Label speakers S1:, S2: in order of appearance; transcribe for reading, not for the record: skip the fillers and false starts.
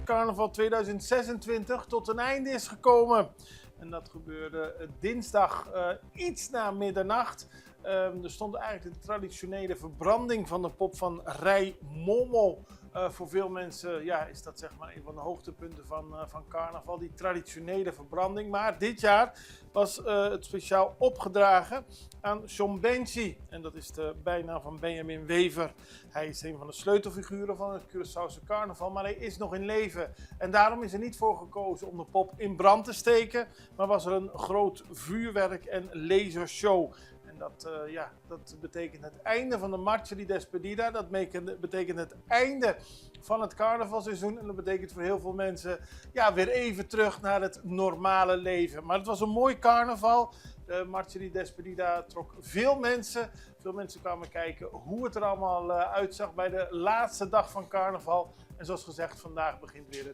S1: carnaval 2026 tot een einde is gekomen. En dat gebeurde dinsdag iets na middernacht. Er stond eigenlijk de traditionele verbranding van de pop van Rij Mommel. Voor veel mensen is dat zeg maar een van de hoogtepunten van carnaval, die traditionele verbranding. Maar dit jaar was het speciaal opgedragen aan John Benji. En dat is de bijnaam van Benjamin Wever. Hij is een van de sleutelfiguren van het Curaçaose carnaval, maar hij is nog in leven. En daarom is er niet voor gekozen om de pop in brand te steken, maar was er een groot vuurwerk en lasershow. En dat betekent het einde van de Marcha di Despedida. Dat betekent het einde van het carnavalseizoen. En dat betekent voor heel veel mensen weer even terug naar het normale leven. Maar het was een mooi carnaval. De Marcha di Despedida trok veel mensen. Veel mensen kwamen kijken hoe het er allemaal uitzag bij de laatste dag van carnaval. En zoals gezegd, vandaag begint weer het